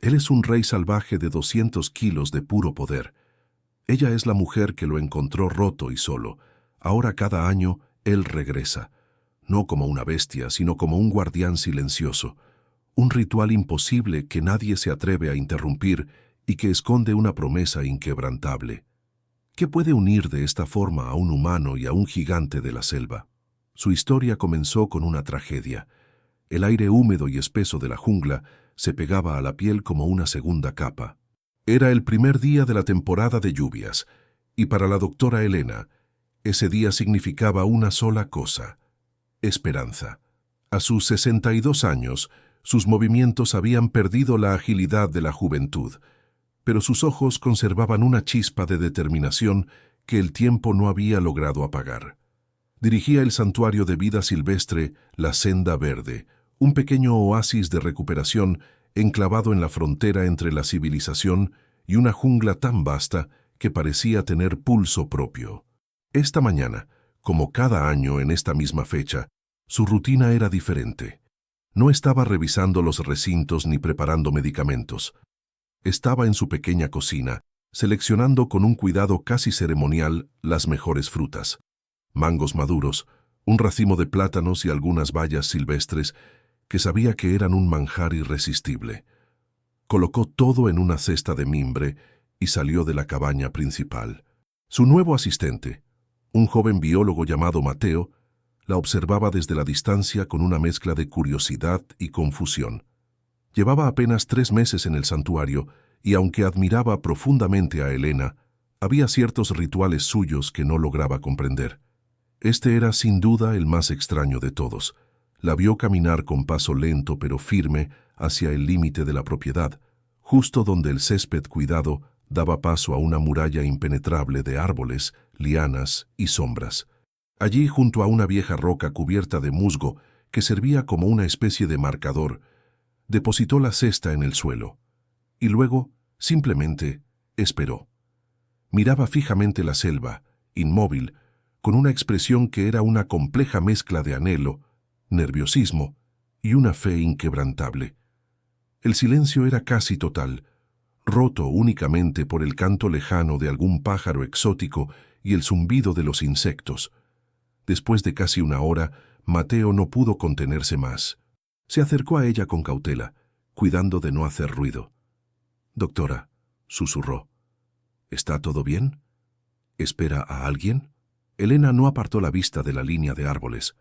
Él es un rey salvaje de 200 kilos de puro poder. Ella es la mujer que lo encontró roto y solo. Ahora cada año él regresa, no como una bestia, sino como un guardián silencioso, un ritual imposible que nadie se atreve a interrumpir y que esconde una promesa inquebrantable. ¿Qué puede unir de esta forma a un humano y a un gigante de la selva? Su historia comenzó con una tragedia. El aire húmedo y espeso de la jungla se pegaba a la piel como una segunda capa. Era el primer día de la temporada de lluvias, y para la doctora Helena, ese día significaba una sola cosa: esperanza. A sus 62 años, sus movimientos habían perdido la agilidad de la juventud, pero sus ojos conservaban una chispa de determinación que el tiempo no había logrado apagar. Dirigía el santuario de vida silvestre La Senda Verde, un pequeño oasis de recuperación enclavado en la frontera entre la civilización y una jungla tan vasta que parecía tener pulso propio. Esta mañana, como cada año en esta misma fecha, su rutina era diferente. No estaba revisando los recintos ni preparando medicamentos. Estaba en su pequeña cocina, seleccionando con un cuidado casi ceremonial las mejores frutas: mangos maduros, un racimo de plátanos y algunas bayas silvestres que sabía que eran un manjar irresistible. Colocó todo en una cesta de mimbre y salió de la cabaña principal. Su nuevo asistente, un joven biólogo llamado Mateo, la observaba desde la distancia con una mezcla de curiosidad y confusión. Llevaba apenas 3 meses en el santuario y, aunque admiraba profundamente a Helena, había ciertos rituales suyos que no lograba comprender. Este era sin duda el más extraño de todos. La vio caminar con paso lento pero firme hacia el límite de la propiedad, justo donde el césped cuidado daba paso a una muralla impenetrable de árboles, lianas y sombras. Allí, junto a una vieja roca cubierta de musgo que servía como una especie de marcador, depositó la cesta en el suelo y luego simplemente esperó. Miraba fijamente la selva, inmóvil, con una expresión que era una compleja mezcla de anhelo, nerviosismo y una fe inquebrantable. El silencio era casi total, roto únicamente por el canto lejano de algún pájaro exótico y el zumbido de los insectos. Después de casi una hora, Mateo no pudo contenerse más. Se acercó a ella con cautela, cuidando de no hacer ruido. «Doctora», susurró, «¿está todo bien? ¿Espera a alguien?» Helena no apartó la vista de la línea de árboles.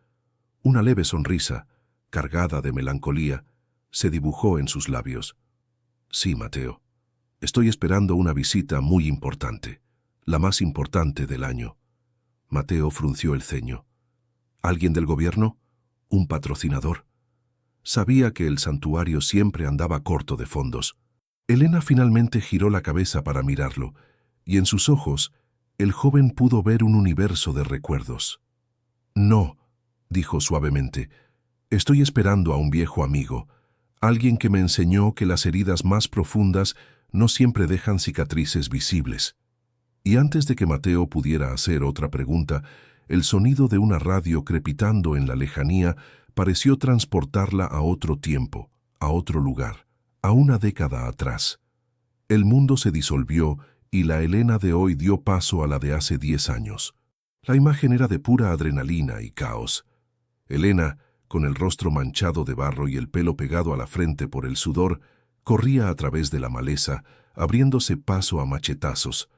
Una leve sonrisa, cargada de melancolía, se dibujó en sus labios. «Sí, Mateo. Estoy esperando una visita muy importante, la más importante del año». Mateo frunció el ceño. «¿Alguien del gobierno? ¿Un patrocinador?» Sabía que el santuario siempre andaba corto de fondos. Helena finalmente giró la cabeza para mirarlo, y en sus ojos el joven pudo ver un universo de recuerdos. «No», dijo suavemente, «estoy esperando a un viejo amigo, alguien que me enseñó que las heridas más profundas no siempre dejan cicatrices visibles». Y antes de que Mateo pudiera hacer otra pregunta, el sonido de una radio crepitando en la lejanía pareció transportarla a otro tiempo, a otro lugar, a una década atrás. El mundo se disolvió y la Helena de hoy dio paso a la de hace 10 años. La imagen era de pura adrenalina y caos. Helena, con el rostro manchado de barro y el pelo pegado a la frente por el sudor, corría a través de la maleza, abriéndose paso a machetazos.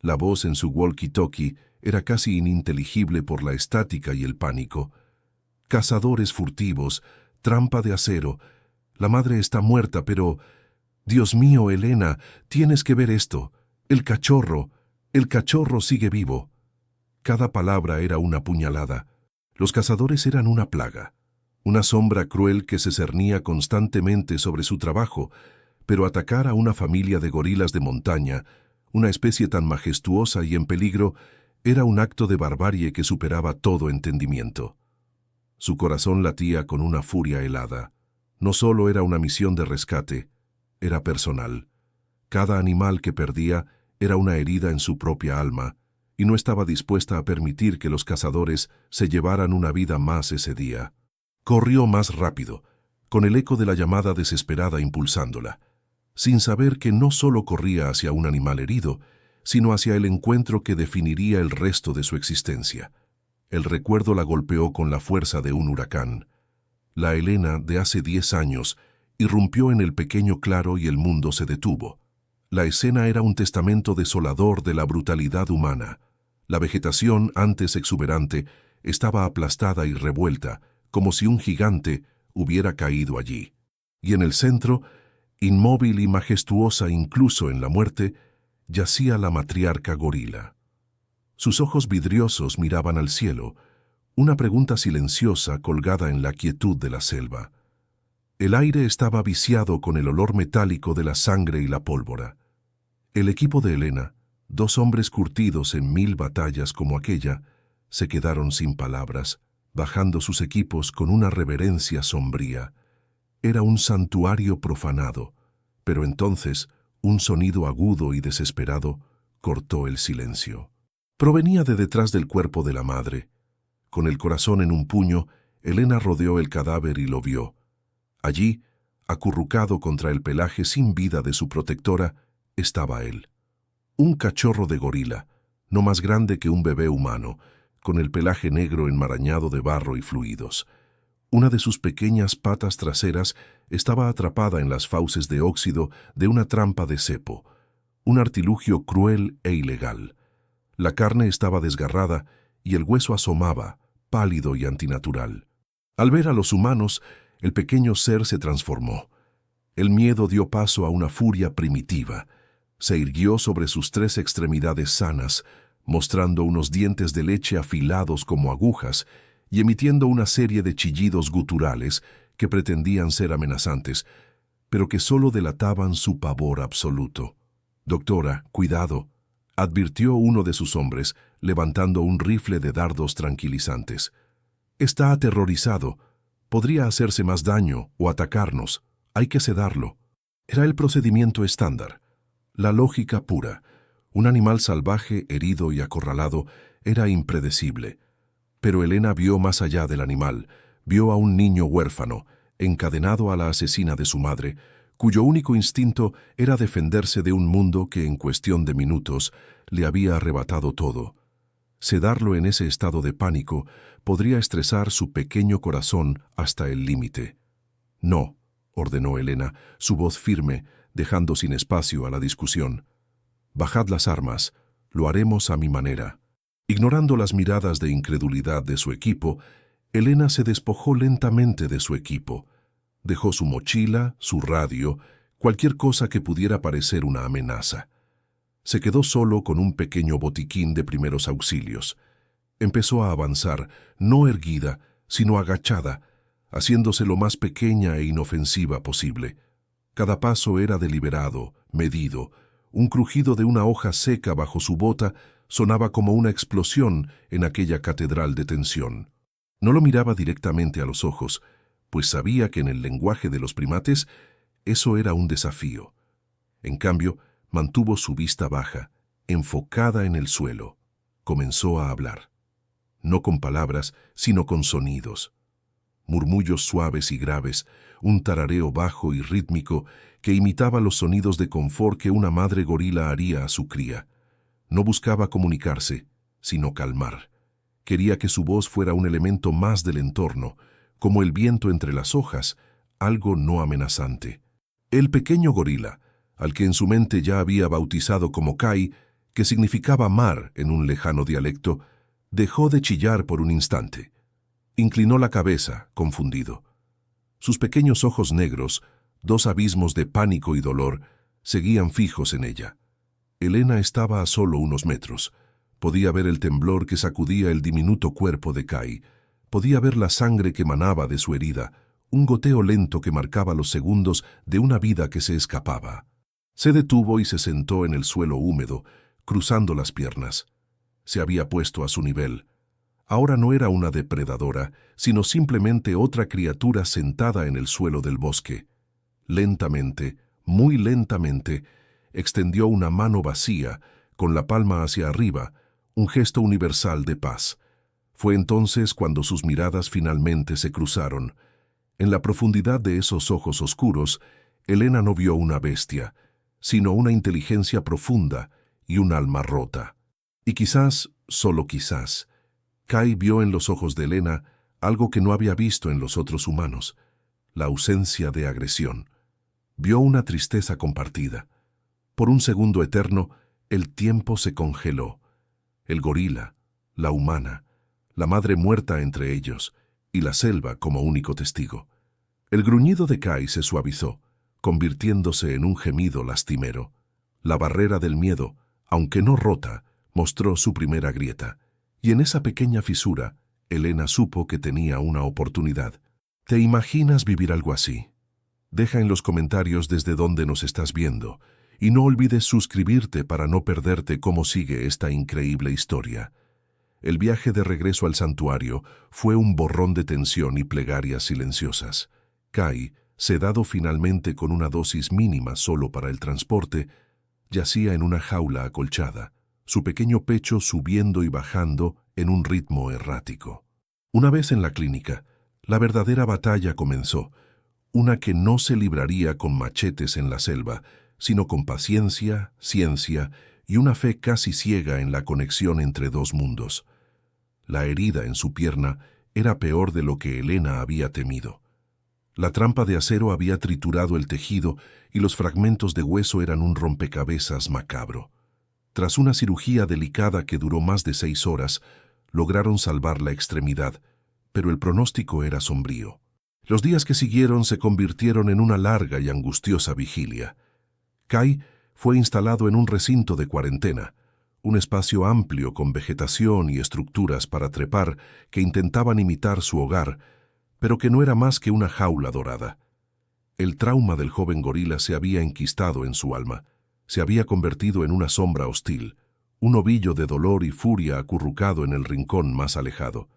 La voz en su walkie-talkie era casi ininteligible por la estática y el pánico. «Cazadores furtivos, trampa de acero. La madre está muerta, pero... Dios mío, Helena, tienes que ver esto. El cachorro sigue vivo». Cada palabra era una puñalada. Los cazadores eran una plaga, una sombra cruel que se cernía constantemente sobre su trabajo, pero atacar a una familia de gorilas de montaña, una especie tan majestuosa y en peligro, era un acto de barbarie que superaba todo entendimiento. Su corazón latía con una furia helada. No solo era una misión de rescate, era personal. Cada animal que perdía era una herida en su propia alma, y no estaba dispuesta a permitir que los cazadores se llevaran una vida más ese día. Corrió más rápido, con el eco de la llamada desesperada impulsándola. sin saber que no solo corría hacia un animal herido, sino hacia el encuentro que definiría el resto de su existencia. El recuerdo la golpeó con la fuerza de un huracán. La Elena de hace 10 años irrumpió en el pequeño claro y el mundo se detuvo. La escena era un testamento desolador de la brutalidad humana. La vegetación, antes exuberante, estaba aplastada y revuelta, como si un gigante hubiera caído allí. Y en el centro, inmóvil y majestuosa incluso en la muerte, yacía la matriarca gorila. Sus ojos vidriosos miraban al cielo, una pregunta silenciosa colgada en la quietud de la selva. El aire estaba viciado con el olor metálico de la sangre y la pólvora. El equipo de Elena, 2 hombres curtidos en 1000 batallas como aquella, se quedaron sin palabras, bajando sus equipos con una reverencia sombría. Era un santuario profanado, pero entonces un sonido agudo y desesperado cortó el silencio. Provenía de detrás del cuerpo de la madre. Con el corazón en un puño, Elena rodeó el cadáver y lo vio. Allí, acurrucado contra el pelaje sin vida de su protectora, estaba él. Un cachorro de gorila, no más grande que un bebé humano, con el pelaje negro enmarañado de barro y fluidos. Una de sus pequeñas patas traseras estaba atrapada en las fauces de óxido de una trampa de cepo, un artilugio cruel e ilegal. La carne estaba desgarrada y el hueso asomaba, pálido y antinatural. Al ver a los humanos, el pequeño ser se transformó. El miedo dio paso a una furia primitiva. Se irguió sobre sus 3 extremidades sanas, mostrando unos dientes de leche afilados como agujas y emitiendo una serie de chillidos guturales que pretendían ser amenazantes, pero que solo delataban su pavor absoluto. «Doctora, cuidado», advirtió uno de sus hombres, levantando un rifle de dardos tranquilizantes. «Está aterrorizado. Podría hacerse más daño o atacarnos. Hay que sedarlo». Era el procedimiento estándar. La lógica pura. Un animal salvaje, herido y acorralado, era impredecible. Pero Elena vio más allá del animal, vio a un niño huérfano, encadenado a la asesina de su madre, cuyo único instinto era defenderse de un mundo que en cuestión de minutos le había arrebatado todo. Sedarlo en ese estado de pánico podría estresar su pequeño corazón hasta el límite. «No», ordenó Elena, su voz firme, dejando sin espacio a la discusión. «Bajad las armas, lo haremos a mi manera». Ignorando las miradas de incredulidad de su equipo, Elena se despojó lentamente de su equipo. Dejó su mochila, su radio, cualquier cosa que pudiera parecer una amenaza. Se quedó solo con un pequeño botiquín de primeros auxilios. Empezó a avanzar, no erguida, sino agachada, haciéndose lo más pequeña e inofensiva posible. Cada paso era deliberado, medido. Un crujido de una hoja seca bajo su bota sonaba como una explosión en aquella catedral de tensión. No lo miraba directamente a los ojos, pues sabía que en el lenguaje de los primates eso era un desafío. En cambio, mantuvo su vista baja, enfocada en el suelo. Comenzó a hablar. No con palabras, sino con sonidos. Murmullos suaves y graves, un tarareo bajo y rítmico que imitaba los sonidos de confort que una madre gorila haría a su cría. No buscaba comunicarse, sino calmar. Quería que su voz fuera un elemento más del entorno, como el viento entre las hojas, algo no amenazante. El pequeño gorila, al que en su mente ya había bautizado como Kai, que significaba mar en un lejano dialecto, dejó de chillar por un instante. Inclinó la cabeza, confundido. Sus pequeños ojos negros, 2 abismos de pánico y dolor, seguían fijos en ella. Elena estaba a solo unos metros. Podía ver el temblor que sacudía el diminuto cuerpo de Kai. Podía ver la sangre que manaba de su herida, un goteo lento que marcaba los segundos de una vida que se escapaba. Se detuvo y se sentó en el suelo húmedo, cruzando las piernas. Se había puesto a su nivel. Ahora no era una depredadora, sino simplemente otra criatura sentada en el suelo del bosque. Lentamente, muy lentamente, extendió una mano vacía, con la palma hacia arriba, un gesto universal de paz. Fue entonces cuando sus miradas finalmente se cruzaron. En la profundidad de esos ojos oscuros, Elena no vio una bestia, sino una inteligencia profunda y un alma rota. Y quizás, solo quizás, Kai vio en los ojos de Elena algo que no había visto en los otros humanos, la ausencia de agresión. Vio una tristeza compartida. Por un segundo eterno, el tiempo se congeló. El gorila, la humana, la madre muerta entre ellos, y la selva como único testigo. El gruñido de Kai se suavizó, convirtiéndose en un gemido lastimero. La barrera del miedo, aunque no rota, mostró su primera grieta, y en esa pequeña fisura, Elena supo que tenía una oportunidad. ¿Te imaginas vivir algo así? Deja en los comentarios desde dónde nos estás viendo, y no olvides suscribirte para no perderte cómo sigue esta increíble historia. El viaje de regreso al santuario fue un borrón de tensión y plegarias silenciosas. Kai, sedado finalmente con una dosis mínima solo para el transporte, yacía en una jaula acolchada, su pequeño pecho subiendo y bajando en un ritmo errático. Una vez en la clínica, la verdadera batalla comenzó, una que no se libraría con machetes en la selva, sino con paciencia, ciencia y una fe casi ciega en la conexión entre dos mundos. La herida en su pierna era peor de lo que Elena había temido. La trampa de acero había triturado el tejido y los fragmentos de hueso eran un rompecabezas macabro. Tras una cirugía delicada que duró más de 6 horas, lograron salvar la extremidad, pero el pronóstico era sombrío. Los días que siguieron se convirtieron en una larga y angustiosa vigilia. Kai fue instalado en un recinto de cuarentena, un espacio amplio con vegetación y estructuras para trepar que intentaban imitar su hogar, pero que no era más que una jaula dorada. El trauma del joven gorila se había enquistado en su alma, se había convertido en una sombra hostil, un ovillo de dolor y furia acurrucado en el rincón más alejado.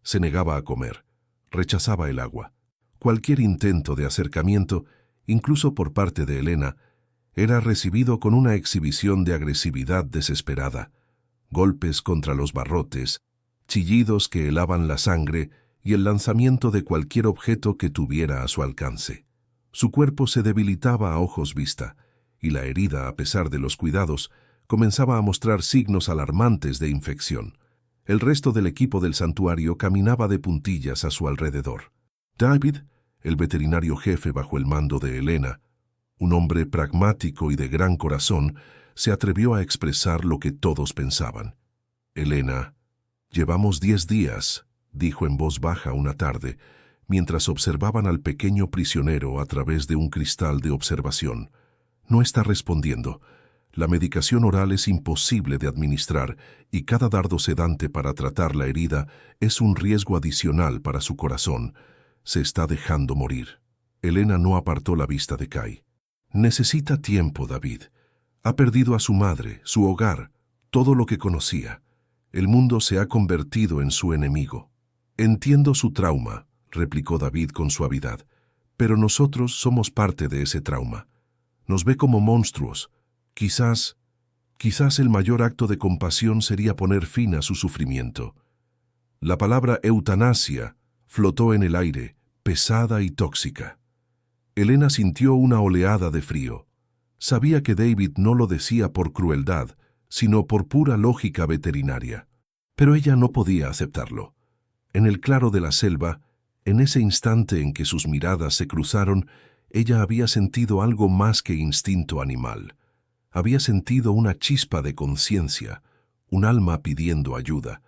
Se negaba a comer, rechazaba el agua. Cualquier intento de acercamiento, incluso por parte de Elena, era recibido con una exhibición de agresividad desesperada, golpes contra los barrotes, chillidos que helaban la sangre y el lanzamiento de cualquier objeto que tuviera a su alcance. Su cuerpo se debilitaba a ojos vista, y la herida, a pesar de los cuidados, comenzaba a mostrar signos alarmantes de infección. El resto del equipo del santuario caminaba de puntillas a su alrededor. David, el veterinario jefe bajo el mando de Elena, un hombre pragmático y de gran corazón, se atrevió a expresar lo que todos pensaban. «Elena, llevamos 10 días», dijo en voz baja una tarde, mientras observaban al pequeño prisionero a través de un cristal de observación. «No está respondiendo. La medicación oral es imposible de administrar y cada dardo sedante para tratar la herida es un riesgo adicional para su corazón. Se está dejando morir». Elena no apartó la vista de Kai. «Necesita tiempo, David. Ha perdido a su madre, su hogar, todo lo que conocía. El mundo se ha convertido en su enemigo». «Entiendo su trauma», replicó David con suavidad, «pero nosotros somos parte de ese trauma. Nos ve como monstruos. Quizás el mayor acto de compasión sería poner fin a su sufrimiento». La palabra eutanasia flotó en el aire, pesada y tóxica. Elena sintió una oleada de frío. Sabía que David no lo decía por crueldad, sino por pura lógica veterinaria. Pero ella no podía aceptarlo. En el claro de la selva, en ese instante en que sus miradas se cruzaron, ella había sentido algo más que instinto animal. Había sentido una chispa de conciencia, un alma pidiendo ayuda.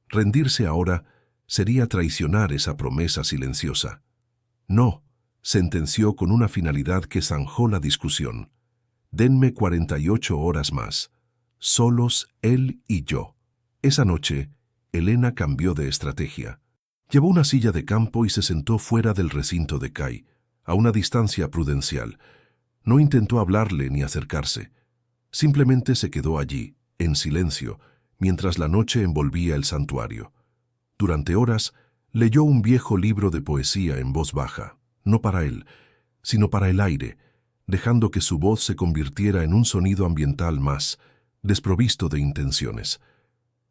Rendirse ahora sería traicionar esa promesa silenciosa. «No», sentenció con una finalidad que zanjó la discusión. «Denme 48 horas más. Solos él y yo». Esa noche, Elena cambió de estrategia. Llevó una silla de campo y se sentó fuera del recinto de Kai, a una distancia prudencial. No intentó hablarle ni acercarse. Simplemente se quedó allí, en silencio, mientras la noche envolvía el santuario. Durante horas, leyó un viejo libro de poesía en voz baja, no para él, sino para el aire, dejando que su voz se convirtiera en un sonido ambiental más, desprovisto de intenciones.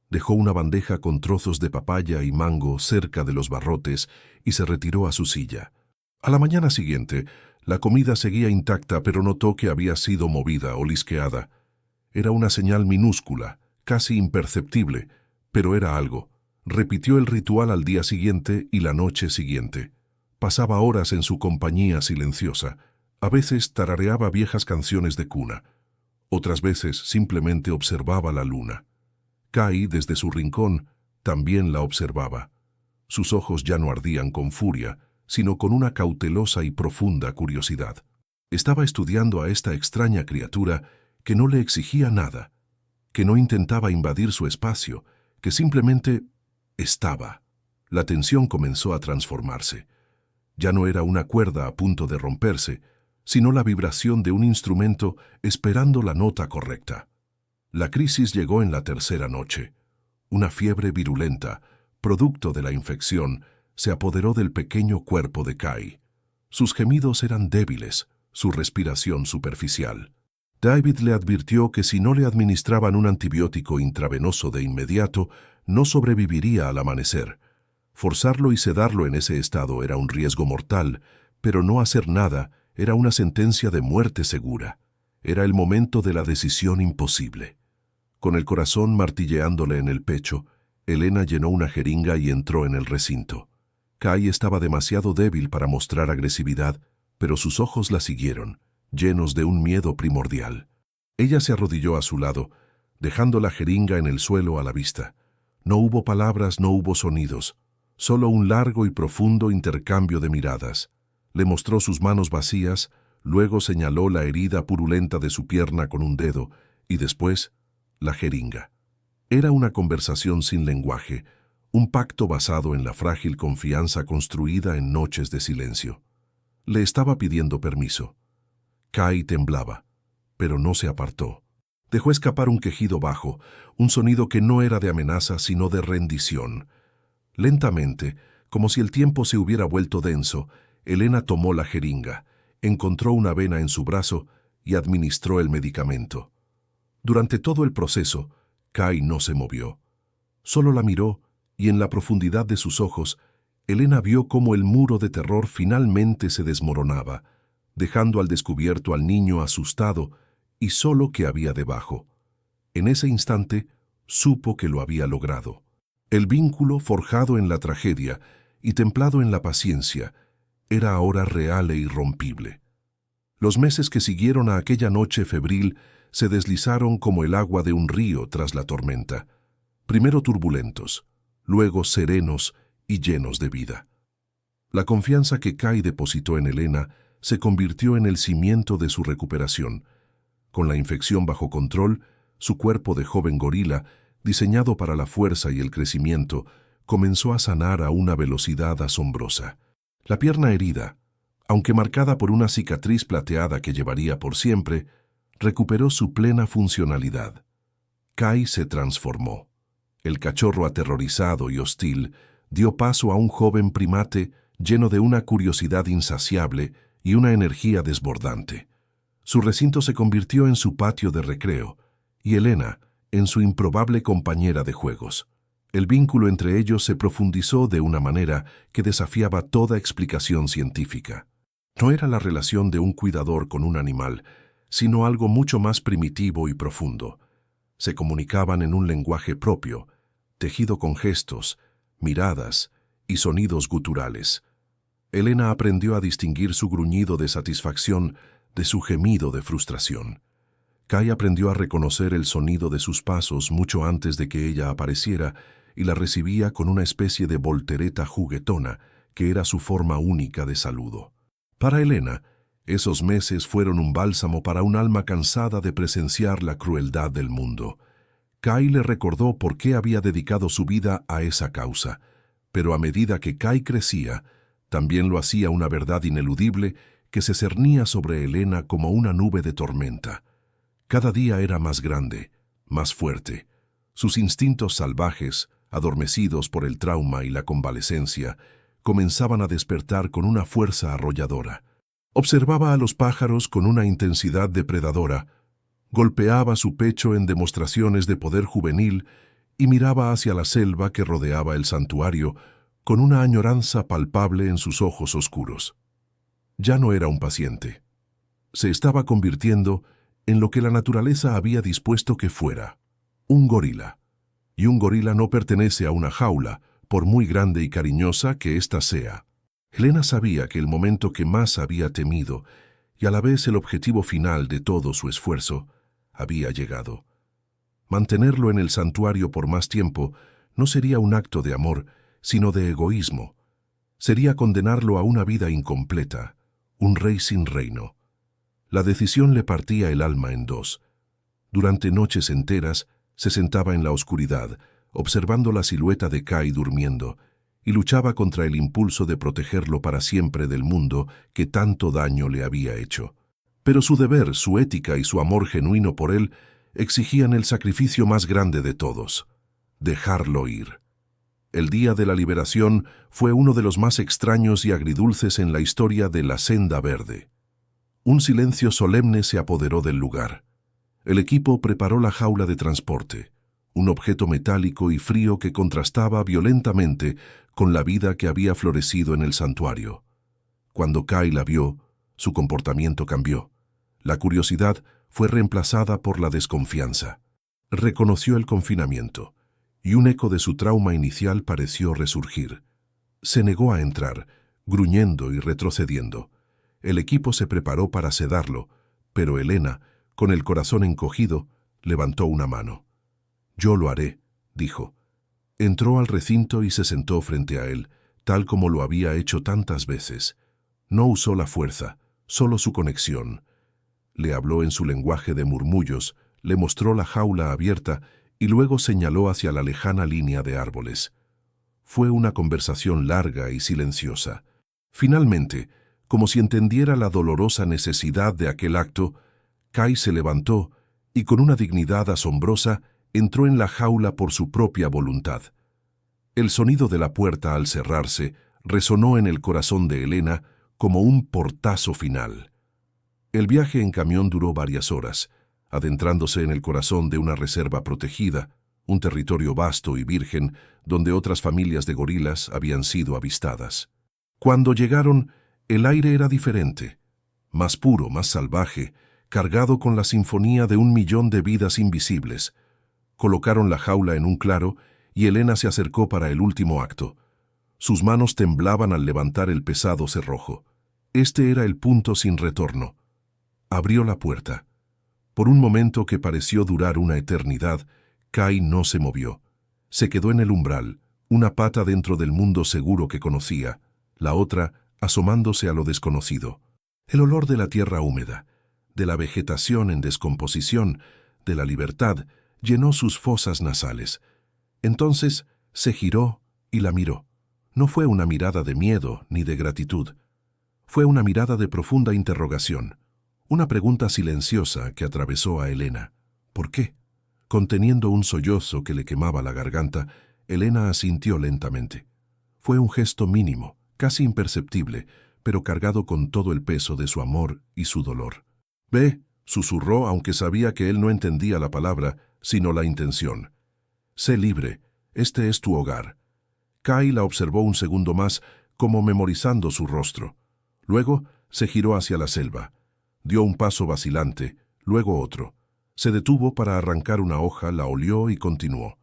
Dejó una bandeja con trozos de papaya y mango cerca de los barrotes y se retiró a su silla. A la mañana siguiente, La comida seguía intacta, pero notó que había sido movida o lisqueada. Era una señal minúscula, casi imperceptible, pero era algo. Repitió el ritual al día siguiente y la noche siguiente. Pasaba horas en su compañía silenciosa. A veces tarareaba viejas canciones de cuna. Otras veces simplemente observaba la luna. Kai, desde su rincón, también la observaba. Sus ojos ya no ardían con furia, sino con una cautelosa y profunda curiosidad. Estaba estudiando a esta extraña criatura que no le exigía nada, que no intentaba invadir su espacio, que simplemente estaba. La tensión comenzó a transformarse. Ya no era una cuerda a punto de romperse, sino la vibración de un instrumento esperando la nota correcta. La crisis llegó en la tercera noche. Una fiebre virulenta, producto de la infección, se apoderó del pequeño cuerpo de Kai. Sus gemidos eran débiles, su respiración superficial. David le advirtió que si no le administraban un antibiótico intravenoso de inmediato, no sobreviviría al amanecer. Forzarlo y sedarlo en ese estado era un riesgo mortal, pero no hacer nada era una sentencia de muerte segura. Era el momento de la decisión imposible. Con el corazón martilleándole en el pecho, Elena llenó una jeringa y entró en el recinto. Kai estaba demasiado débil para mostrar agresividad, pero sus ojos la siguieron, llenos de un miedo primordial. Ella se arrodilló a su lado, dejando la jeringa en el suelo a la vista. No hubo palabras, no hubo sonidos, solo un largo y profundo intercambio de miradas. Le mostró sus manos vacías, luego señaló la herida purulenta de su pierna con un dedo, y después, la jeringa. Era una conversación sin lenguaje, un pacto basado en la frágil confianza construida en noches de silencio. Le estaba pidiendo permiso. Kai temblaba, pero no se apartó. Dejó escapar un quejido bajo, un sonido que no era de amenaza sino de rendición. Lentamente, como si el tiempo se hubiera vuelto denso, Elena tomó la jeringa, encontró una vena en su brazo y administró el medicamento. Durante todo el proceso, Kai no se movió. Solo la miró y en la profundidad de sus ojos, Elena vio cómo el muro de terror finalmente se desmoronaba, dejando al descubierto al niño asustado y solo que había debajo. En ese instante, supo que lo había logrado. El vínculo forjado en la tragedia y templado en la paciencia era ahora real e irrompible. Los meses que siguieron a aquella noche febril se deslizaron como el agua de un río tras la tormenta, primero turbulentos, luego serenos y llenos de vida. La confianza que Kai depositó en Elena se convirtió en el cimiento de su recuperación. Con la infección bajo control, su cuerpo de joven gorila, diseñado para la fuerza y el crecimiento, comenzó a sanar a una velocidad asombrosa. La pierna herida, aunque marcada por una cicatriz plateada que llevaría por siempre, recuperó su plena funcionalidad. Kai se transformó. El cachorro aterrorizado y hostil dio paso a un joven primate lleno de una curiosidad insaciable y una energía desbordante. Su recinto se convirtió en su patio de recreo, y Elena en su improbable compañera de juegos. El vínculo entre ellos se profundizó de una manera que desafiaba toda explicación científica. No era la relación de un cuidador con un animal, sino algo mucho más primitivo y profundo. Se comunicaban en un lenguaje propio, tejido con gestos, miradas y sonidos guturales. Elena aprendió a distinguir su gruñido de satisfacción de su gemido de frustración. Kai aprendió a reconocer el sonido de sus pasos mucho antes de que ella apareciera y la recibía con una especie de voltereta juguetona que era su forma única de saludo. Para Elena, esos meses fueron un bálsamo para un alma cansada de presenciar la crueldad del mundo. Kai le recordó por qué había dedicado su vida a esa causa, pero a medida que Kai crecía, también lo hacía una verdad ineludible que se cernía sobre Elena como una nube de tormenta. Cada día era más grande, más fuerte. Sus instintos salvajes, adormecidos por el trauma y la convalecencia, comenzaban a despertar con una fuerza arrolladora. Observaba a los pájaros con una intensidad depredadora, golpeaba su pecho en demostraciones de poder juvenil y miraba hacia la selva que rodeaba el santuario con una añoranza palpable en sus ojos oscuros. Ya no era un paciente. Se estaba convirtiendo en lo que la naturaleza había dispuesto que fuera, un gorila. Y un gorila no pertenece a una jaula, por muy grande y cariñosa que ésta sea. Helena sabía que el momento que más había temido, y a la vez el objetivo final de todo su esfuerzo, había llegado. Mantenerlo en el santuario por más tiempo no sería un acto de amor, sino de egoísmo. Sería condenarlo a una vida incompleta, un rey sin reino. La decisión le partía el alma en dos. Durante noches enteras se sentaba en la oscuridad, observando la silueta de Kai durmiendo, y luchaba contra el impulso de protegerlo para siempre del mundo que tanto daño le había hecho. Pero su deber, su ética y su amor genuino por él exigían el sacrificio más grande de todos: dejarlo ir. El día de la liberación fue uno de los más extraños y agridulces en la historia de la Senda Verde. Un silencio solemne se apoderó del lugar. El equipo preparó la jaula de transporte, un objeto metálico y frío que contrastaba violentamente con la vida que había florecido en el santuario. Cuando Kai la vio, su comportamiento cambió. La curiosidad fue reemplazada por la desconfianza. Reconoció el confinamiento, y un eco de su trauma inicial pareció resurgir. Se negó a entrar, gruñendo y retrocediendo. El equipo se preparó para sedarlo, pero Helena, con el corazón encogido, levantó una mano. «Yo lo haré», dijo. Entró al recinto y se sentó frente a él, tal como lo había hecho tantas veces. No usó la fuerza, solo su conexión. Le habló en su lenguaje de murmullos, le mostró la jaula abierta y luego señaló hacia la lejana línea de árboles. Fue una conversación larga y silenciosa. Finalmente, como si entendiera la dolorosa necesidad de aquel acto, Kai se levantó y con una dignidad asombrosa entró en la jaula por su propia voluntad. El sonido de la puerta al cerrarse resonó en el corazón de Helena como un portazo final. El viaje en camión duró varias horas, adentrándose en el corazón de una reserva protegida, un territorio vasto y virgen donde otras familias de gorilas habían sido avistadas. Cuando llegaron, el aire era diferente, más puro, más salvaje, cargado con la sinfonía de 1.000.000 de vidas invisibles. Colocaron la jaula en un claro y Helena se acercó para el último acto. Sus manos temblaban al levantar el pesado cerrojo. Este era el punto sin retorno. Abrió la puerta. Por un momento que pareció durar una eternidad, Kai no se movió. Se quedó en el umbral, una pata dentro del mundo seguro que conocía, la otra asomándose a lo desconocido. El olor de la tierra húmeda, de la vegetación en descomposición, de la libertad, llenó sus fosas nasales. Entonces se giró y la miró. No fue una mirada de miedo ni de gratitud. Fue una mirada de profunda interrogación. Una pregunta silenciosa que atravesó a Helena. ¿Por qué? Conteniendo un sollozo que le quemaba la garganta, Helena asintió lentamente. Fue un gesto mínimo, casi imperceptible, pero cargado con todo el peso de su amor y su dolor. «Ve», susurró, aunque sabía que él no entendía la palabra, sino la intención. «Sé libre, este es tu hogar». Kai la observó un segundo más, como memorizando su rostro. Luego se giró hacia la selva. Dio un paso vacilante, luego otro. Se detuvo para arrancar una hoja, la olió y continuó.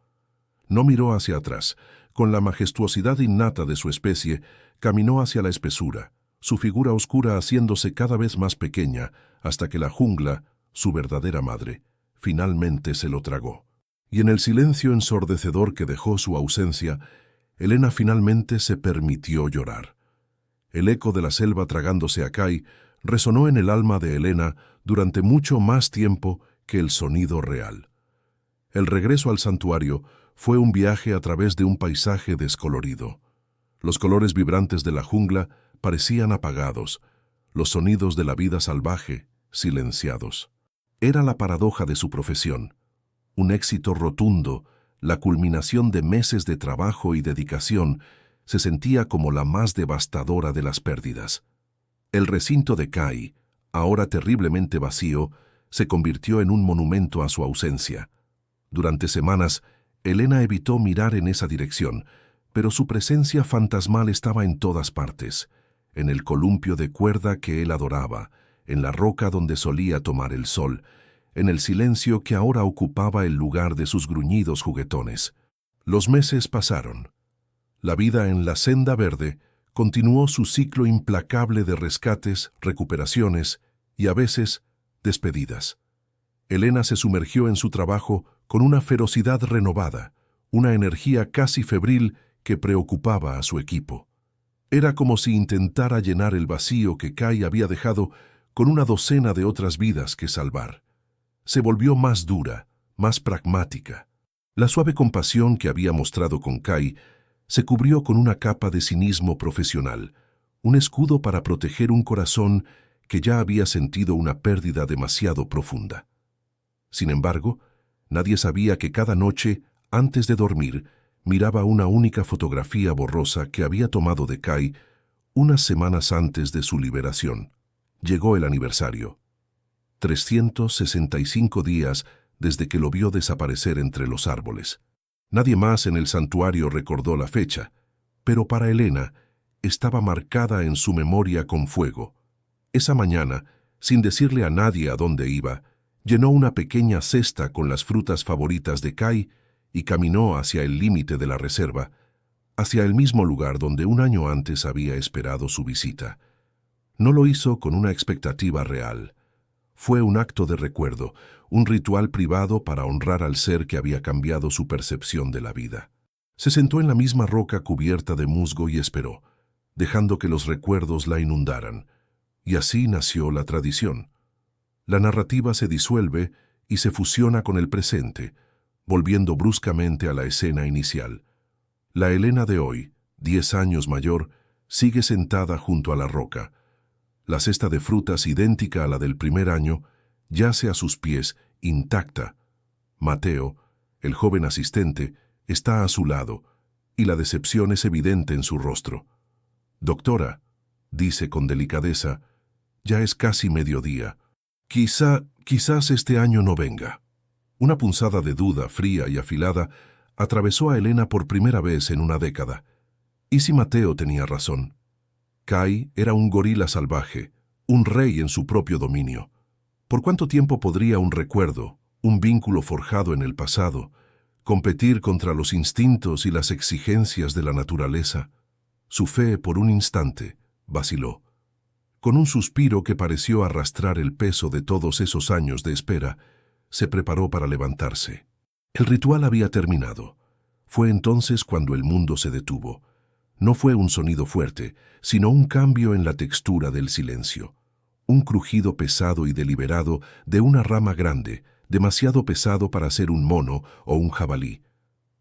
No miró hacia atrás. Con la majestuosidad innata de su especie, caminó hacia la espesura, su figura oscura haciéndose cada vez más pequeña, hasta que la jungla, su verdadera madre, finalmente se lo tragó. Y en el silencio ensordecedor que dejó su ausencia, Helena finalmente se permitió llorar. El eco de la selva tragándose a Kai resonó en el alma de Helena durante mucho más tiempo que el sonido real. El regreso al santuario fue un viaje a través de un paisaje descolorido. Los colores vibrantes de la jungla parecían apagados, los sonidos de la vida salvaje silenciados. Era la paradoja de su profesión, un éxito rotundo, la culminación de meses de trabajo y dedicación. Se sentía como la más devastadora de las pérdidas. El recinto de Kai, ahora terriblemente vacío, se convirtió en un monumento a su ausencia. Durante semanas, Helena evitó mirar en esa dirección, pero su presencia fantasmal estaba en todas partes. en el columpio de cuerda que él adoraba, en la roca donde solía tomar el sol, en el silencio que ahora ocupaba el lugar de sus gruñidos juguetones. Los meses pasaron. La vida en la senda verde continuó su ciclo implacable de rescates, recuperaciones y, a veces, despedidas. Elena se sumergió en su trabajo con una ferocidad renovada, una energía casi febril que preocupaba a su equipo. Era como si intentara llenar el vacío que Kai había dejado con una docena de otras vidas que salvar. Se volvió más dura, más pragmática. La suave compasión que había mostrado con Kai se cubrió con una capa de cinismo profesional, un escudo para proteger un corazón que ya había sentido una pérdida demasiado profunda. Sin embargo, nadie sabía que cada noche, antes de dormir, miraba una única fotografía borrosa que había tomado de Kai unas semanas antes de su liberación. Llegó el aniversario. 365 días desde que lo vio desaparecer entre los árboles. Nadie más en el santuario recordó la fecha, pero para Elena estaba marcada en su memoria con fuego. Esa mañana, sin decirle a nadie a dónde iba, llenó una pequeña cesta con las frutas favoritas de Kai y caminó hacia el límite de la reserva, hacia el mismo lugar donde un año antes había esperado su visita. No lo hizo con una expectativa real. Fue un acto de recuerdo, un ritual privado para honrar al ser que había cambiado su percepción de la vida. Se sentó en la misma roca cubierta de musgo y esperó, dejando que los recuerdos la inundaran. Y así nació la tradición. La narrativa se disuelve y se fusiona con el presente, volviendo bruscamente a la escena inicial. La Elena de hoy, 10 años mayor, sigue sentada junto a la roca. La cesta de frutas, idéntica a la del primer año, yace a sus pies, intacta. Mateo, el joven asistente, está a su lado, y la decepción es evidente en su rostro. «Doctora», dice con delicadeza, «ya es casi mediodía. Quizás este año no venga». Una punzada de duda, fría y afilada, atravesó a Elena por primera vez en una década. ¿Y si Mateo tenía razón? Kai era un gorila salvaje, un rey en su propio dominio. ¿Por cuánto tiempo podría un recuerdo, un vínculo forjado en el pasado, competir contra los instintos y las exigencias de la naturaleza? Su fe, por un instante, vaciló. Con un suspiro que pareció arrastrar el peso de todos esos años de espera, se preparó para levantarse. El ritual había terminado. Fue entonces cuando el mundo se detuvo. No fue un sonido fuerte, sino un cambio en la textura del silencio. Un crujido pesado y deliberado de una rama grande, demasiado pesado para ser un mono o un jabalí.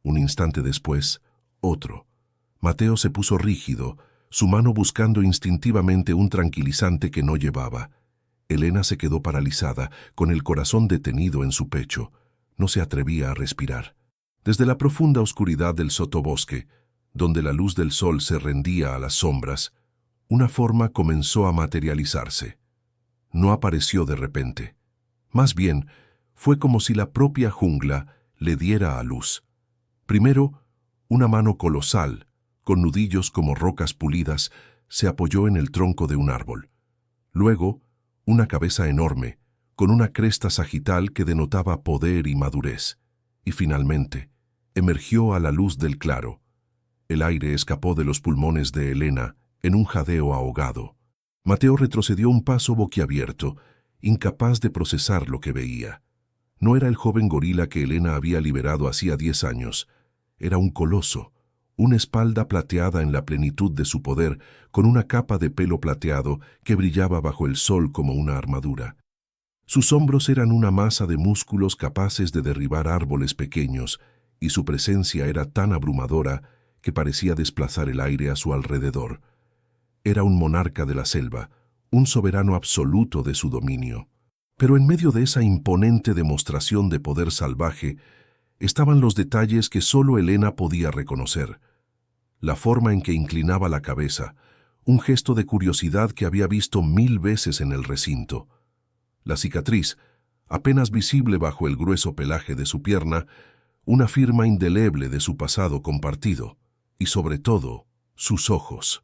Un instante después, otro. Mateo se puso rígido, su mano buscando instintivamente un tranquilizante que no llevaba. Elena se quedó paralizada, con el corazón detenido en su pecho. No se atrevía a respirar. Desde la profunda oscuridad del sotobosque, donde la luz del sol se rendía a las sombras, una forma comenzó a materializarse. No apareció de repente. Más bien, fue como si la propia jungla le diera a luz. Primero, una mano colosal, con nudillos como rocas pulidas, se apoyó en el tronco de un árbol. Luego, una cabeza enorme, con una cresta sagital que denotaba poder y madurez. Y finalmente, emergió a la luz del claro. El aire escapó de los pulmones de Elena en un jadeo ahogado. Mateo retrocedió un paso boquiabierto, incapaz de procesar lo que veía. No era el joven gorila que Elena había liberado hacía 10 años. Era un coloso, una espalda plateada en la plenitud de su poder, con una capa de pelo plateado que brillaba bajo el sol como una armadura. Sus hombros eran una masa de músculos capaces de derribar árboles pequeños, y su presencia era tan abrumadora que parecía desplazar el aire a su alrededor. Era un monarca de la selva, un soberano absoluto de su dominio. Pero en medio de esa imponente demostración de poder salvaje, estaban los detalles que solo Elena podía reconocer. La forma en que inclinaba la cabeza, un gesto de curiosidad que había visto 1000 veces en el recinto. La cicatriz, apenas visible bajo el grueso pelaje de su pierna, una firma indeleble de su pasado compartido. Y sobre todo, sus ojos.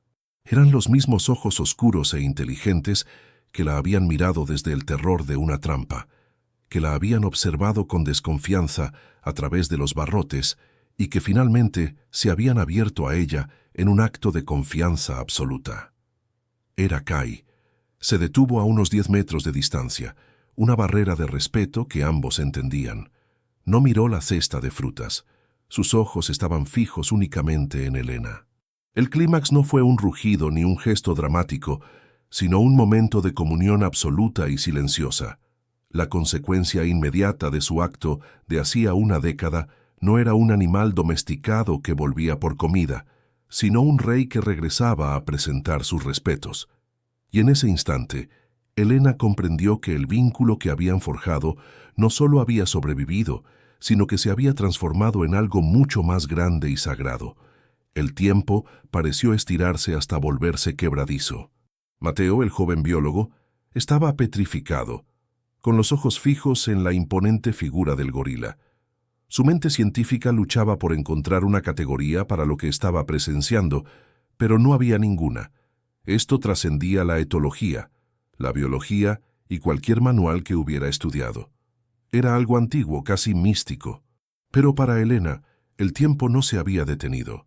Eran los mismos ojos oscuros e inteligentes que la habían mirado desde el terror de una trampa, que la habían observado con desconfianza a través de los barrotes y que finalmente se habían abierto a ella en un acto de confianza absoluta. Era Kai. Se detuvo a unos 10 metros de distancia, una barrera de respeto que ambos entendían. No miró la cesta de frutas. Sus ojos estaban fijos únicamente en Elena. El clímax no fue un rugido ni un gesto dramático, sino un momento de comunión absoluta y silenciosa. La consecuencia inmediata de su acto de hacía una década no era un animal domesticado que volvía por comida, sino un rey que regresaba a presentar sus respetos. Y en ese instante, Elena comprendió que el vínculo que habían forjado no solo había sobrevivido, sino que se había transformado en algo mucho más grande y sagrado. El tiempo pareció estirarse hasta volverse quebradizo. Mateo, el joven biólogo, estaba petrificado, con los ojos fijos en la imponente figura del gorila. Su mente científica luchaba por encontrar una categoría para lo que estaba presenciando, pero no había ninguna. Esto trascendía la etología, la biología y cualquier manual que hubiera estudiado. Era algo antiguo, casi místico. Pero para Elena, el tiempo no se había detenido.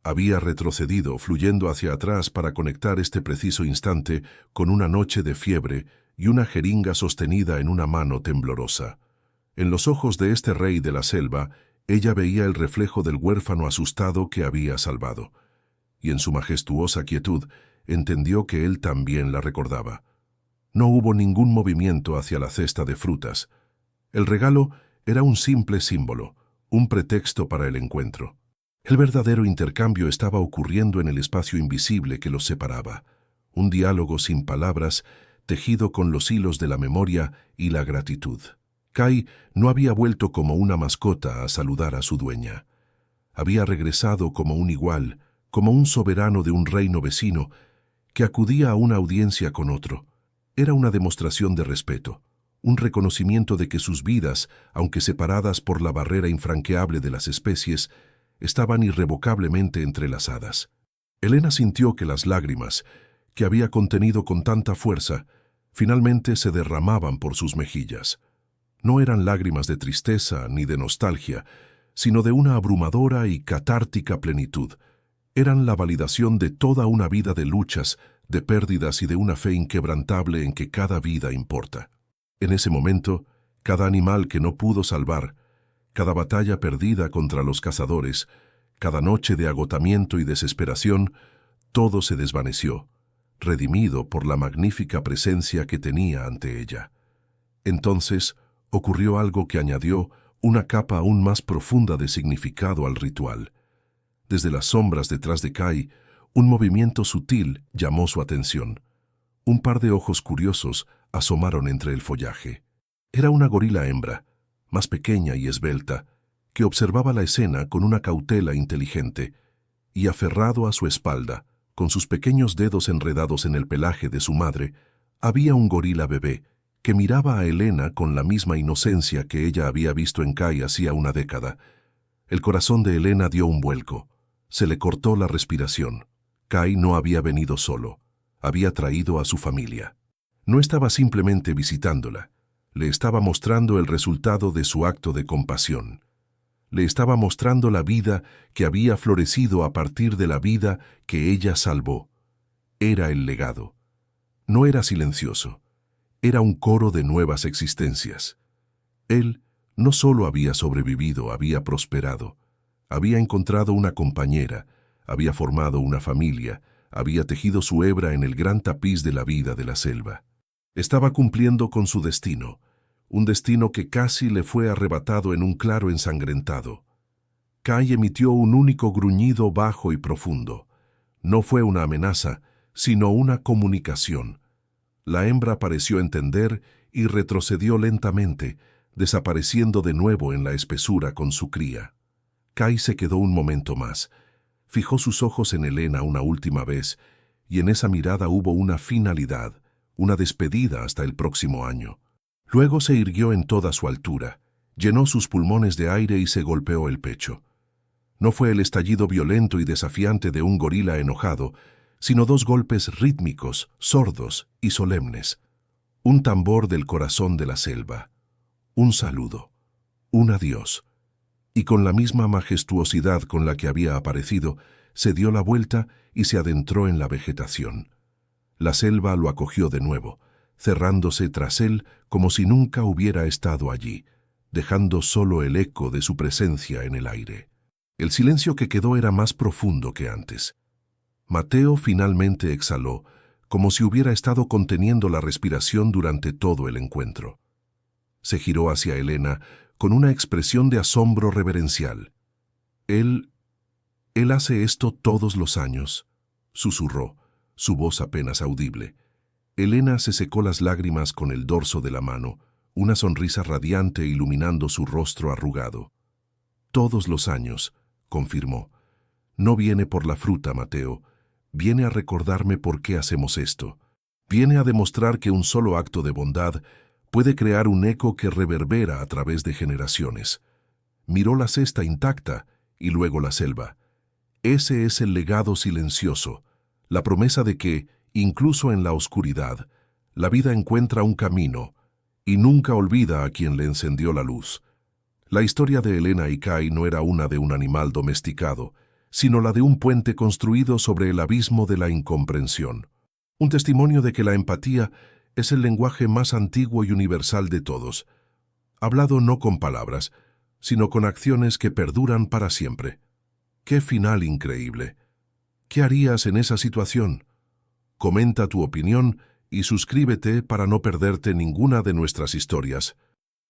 Había retrocedido, fluyendo hacia atrás para conectar este preciso instante con una noche de fiebre y una jeringa sostenida en una mano temblorosa. En los ojos de este rey de la selva, ella veía el reflejo del huérfano asustado que había salvado. Y en su majestuosa quietud, entendió que él también la recordaba. No hubo ningún movimiento hacia la cesta de frutas. El regalo era un simple símbolo, un pretexto para el encuentro. El verdadero intercambio estaba ocurriendo en el espacio invisible que los separaba, un diálogo sin palabras, tejido con los hilos de la memoria y la gratitud. Kai no había vuelto como una mascota a saludar a su dueña. Había regresado como un igual, como un soberano de un reino vecino, que acudía a una audiencia con otro. Era una demostración de respeto, un reconocimiento de que sus vidas, aunque separadas por la barrera infranqueable de las especies, estaban irrevocablemente entrelazadas. Elena sintió que las lágrimas, que había contenido con tanta fuerza, finalmente se derramaban por sus mejillas. No eran lágrimas de tristeza ni de nostalgia, sino de una abrumadora y catártica plenitud. Eran la validación de toda una vida de luchas, de pérdidas y de una fe inquebrantable en que cada vida importa. En ese momento, cada animal que no pudo salvar, cada batalla perdida contra los cazadores, cada noche de agotamiento y desesperación, todo se desvaneció, redimido por la magnífica presencia que tenía ante ella. Entonces ocurrió algo que añadió una capa aún más profunda de significado al ritual. Desde las sombras detrás de Kai, un movimiento sutil llamó su atención. Un par de ojos curiosos asomaron entre el follaje. Era una gorila hembra, más pequeña y esbelta, que observaba la escena con una cautela inteligente, y aferrado a su espalda, con sus pequeños dedos enredados en el pelaje de su madre, había un gorila bebé que miraba a Elena con la misma inocencia que ella había visto en Kai hacía una década. El corazón de Elena dio un vuelco. Se le cortó la respiración. Kai no había venido solo. Había traído a su familia. No estaba simplemente visitándola. Le estaba mostrando el resultado de su acto de compasión. Le estaba mostrando la vida que había florecido a partir de la vida que ella salvó. Era el legado. No era silencioso. Era un coro de nuevas existencias. Él no solo había sobrevivido, había prosperado. Había encontrado una compañera, había formado una familia, había tejido su hebra en el gran tapiz de la vida de la selva. Estaba cumpliendo con su destino, un destino que casi le fue arrebatado en un claro ensangrentado. Kai emitió un único gruñido bajo y profundo. No fue una amenaza, sino una comunicación. La hembra pareció entender y retrocedió lentamente, desapareciendo de nuevo en la espesura con su cría. Kai se quedó un momento más. Fijó sus ojos en Elena una última vez, y en esa mirada hubo una finalidad, una despedida hasta el próximo año. Luego se irguió en toda su altura, llenó sus pulmones de aire y se golpeó el pecho. No fue el estallido violento y desafiante de un gorila enojado, sino dos golpes rítmicos, sordos y solemnes. Un tambor del corazón de la selva, un saludo, un adiós. Y con la misma majestuosidad con la que había aparecido, se dio la vuelta y se adentró en la vegetación. La selva lo acogió de nuevo, cerrándose tras él como si nunca hubiera estado allí, dejando solo el eco de su presencia en el aire. El silencio que quedó era más profundo que antes. Mateo finalmente exhaló, como si hubiera estado conteniendo la respiración durante todo el encuentro. Se giró hacia Elena con una expresión de asombro reverencial. Él hace esto todos los años, susurró, su voz apenas audible. Elena se secó las lágrimas con el dorso de la mano, una sonrisa radiante iluminando su rostro arrugado. Todos los años, confirmó. No viene por la fruta, Mateo. Viene a recordarme por qué hacemos esto. Viene a demostrar que un solo acto de bondad puede crear un eco que reverbera a través de generaciones. Miró la cesta intacta y luego la selva. Ese es el legado silencioso, la promesa de que, incluso en la oscuridad, la vida encuentra un camino y nunca olvida a quien le encendió la luz. La historia de Elena y Kai no era una de un animal domesticado, sino la de un puente construido sobre el abismo de la incomprensión. Un testimonio de que la empatía es el lenguaje más antiguo y universal de todos, hablado no con palabras, sino con acciones que perduran para siempre. ¡Qué final increíble! ¿Qué harías en esa situación? Comenta tu opinión y suscríbete para no perderte ninguna de nuestras historias.